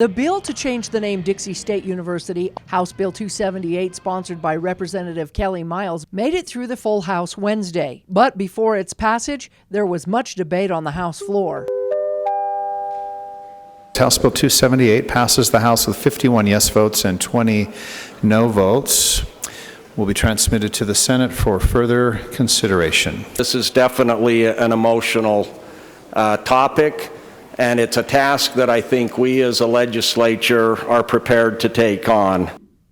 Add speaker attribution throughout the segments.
Speaker 1: The bill to change the name Dixie State University, House Bill 278, sponsored by Representative Kelly Miles, made it through the full House Wednesday. But before its passage, there was much debate on the House floor.
Speaker 2: House Bill 278 passes the House with 51 yes votes and 20 no votes. Will be transmitted to the Senate for further consideration.
Speaker 3: This is definitely an emotional topic. And it's a task that I think we as a legislature are prepared to take on.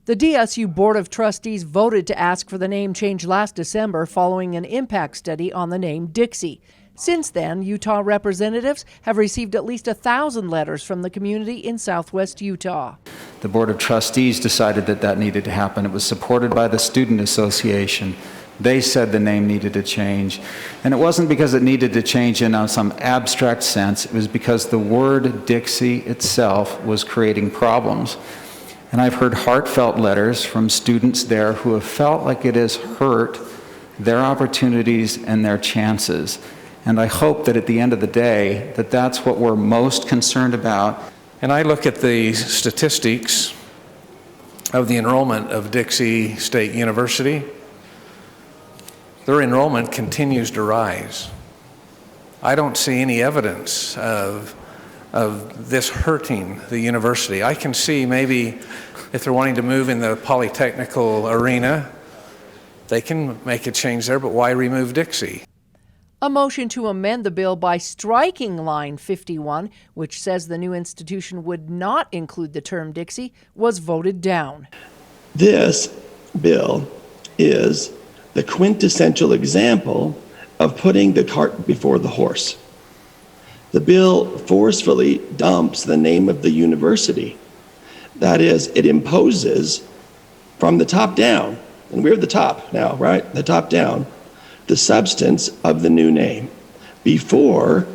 Speaker 1: The DSU Board of Trustees voted to ask for the name change last December following an impact study on the name Dixie. Since then, Utah representatives have received at least 1,000 letters from the community in southwest Utah.
Speaker 4: The Board of Trustees decided that needed to happen. It was supported by the Student Association. They said the name needed to change. And it wasn't because it needed to change in some abstract sense. It was because the word Dixie itself was creating problems. And I've heard heartfelt letters from students there who have felt like it has hurt their opportunities and their chances. And I hope that at the end of the day, that's what we're most concerned about.
Speaker 5: And I look at the statistics of the enrollment of Dixie State University. Their enrollment continues to rise. I don't see any evidence of this hurting the university. I can see maybe if they're wanting to move in the polytechnical arena, they can make a change there, but why remove Dixie?
Speaker 1: A motion to amend the bill by striking line 51, which says the new institution would not include the term Dixie, was voted down.
Speaker 6: This bill is the quintessential example of putting the cart before the horse. The bill forcefully dumps the name of the university. That is, it imposes from the top down, and we're the top now, right? The top down, the substance of the new name before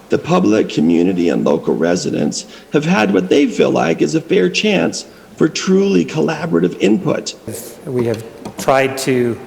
Speaker 6: the public, community, and local residents have had what they feel like is a fair chance for truly collaborative input.
Speaker 7: We have tried to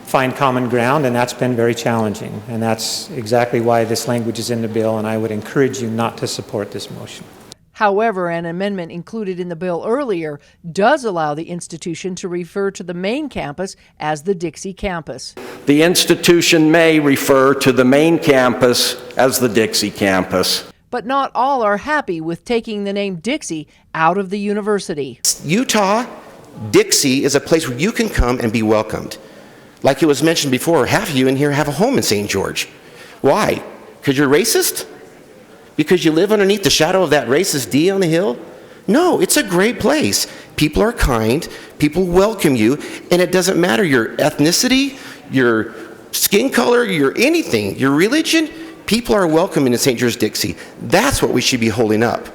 Speaker 7: find common ground, and that's been very challenging. And that's exactly why this language is in the bill, and I would encourage you not to support this motion.
Speaker 1: However, an amendment included in the bill earlier does allow the institution to refer to the main campus as the Dixie Campus.
Speaker 3: The institution may refer to the main campus as the Dixie Campus.
Speaker 1: But not all are happy with taking the name Dixie out of the university.
Speaker 8: Utah, Dixie is a place where you can come and be welcomed. Like it was mentioned before, half of you in here have a home in St. George. Why? Because you're racist? Because you live underneath the shadow of that racist D on the hill? No, it's a great place. People are kind, people welcome you, and it doesn't matter your ethnicity, your skin color, your anything, your religion, people are welcome in St. George Dixie. That's what we should be holding up.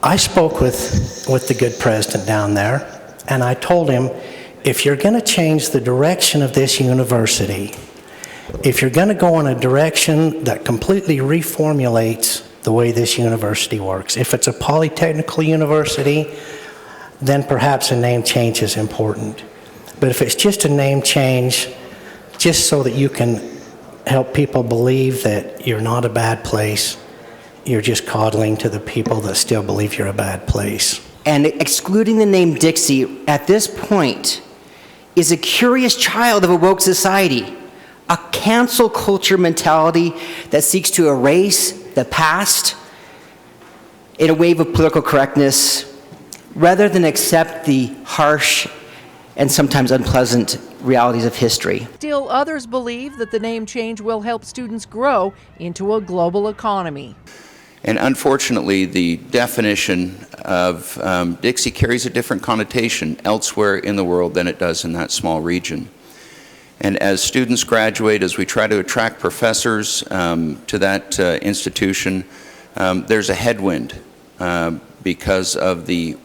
Speaker 9: I spoke with the good president down there, and I told him, if you're going to change the direction of this university, if you're going to go in a direction that completely reformulates the way this university works, if it's a polytechnical university, then perhaps a name change is important. But if it's just a name change, just so that you can help people believe that you're not a bad place, you're just coddling to the people that still believe you're a bad place.
Speaker 10: And excluding the name Dixie at this point is a curious child of a woke society, a cancel culture mentality that seeks to erase the past in a wave of political correctness rather than accept the harsh and sometimes unpleasant realities of history.
Speaker 1: Still, others believe that the name change will help students grow into a global economy.
Speaker 11: And unfortunately, the definition of Dixie carries a different connotation elsewhere in the world than it does in that small region. And as students graduate, as we try to attract professors to that institution, there's a headwind because of the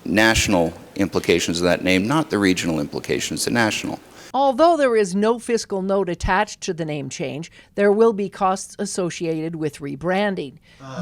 Speaker 11: national implications of that name, not the regional implications, the national.
Speaker 1: Although there is no fiscal note attached to the name change, there will be costs associated with rebranding.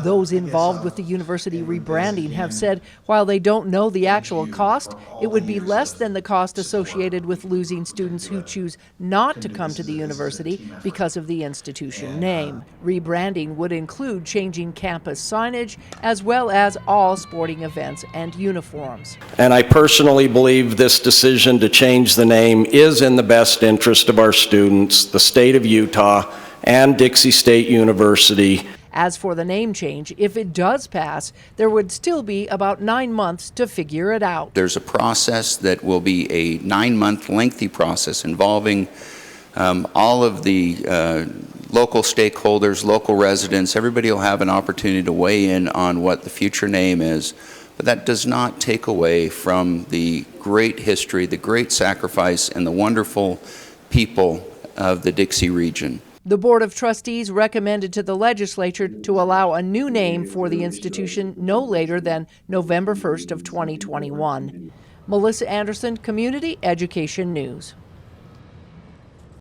Speaker 1: Those involved with the university rebranding have said while they don't know the actual cost, it would be less than the cost associated with losing students who choose not to come to the university because of the institution name. Rebranding would include changing campus signage as well as all sporting events and uniforms.
Speaker 3: And I personally believe this decision to change the name is in the best interest of our students, the state of Utah, and Dixie State University.
Speaker 1: As for the name change, if it does pass, there would still be about 9 months to figure it out.
Speaker 11: There's a process that will be a 9-month lengthy process involving all of the local stakeholders, local residents. Everybody will have an opportunity to weigh in on what the future name is. But that does not take away from the great history, the great sacrifice, and the wonderful people of the Dixie region.
Speaker 1: The Board of Trustees recommended to the legislature to allow a new name for the institution no later than November 1st of 2021. Melissa Anderson, Community Education News.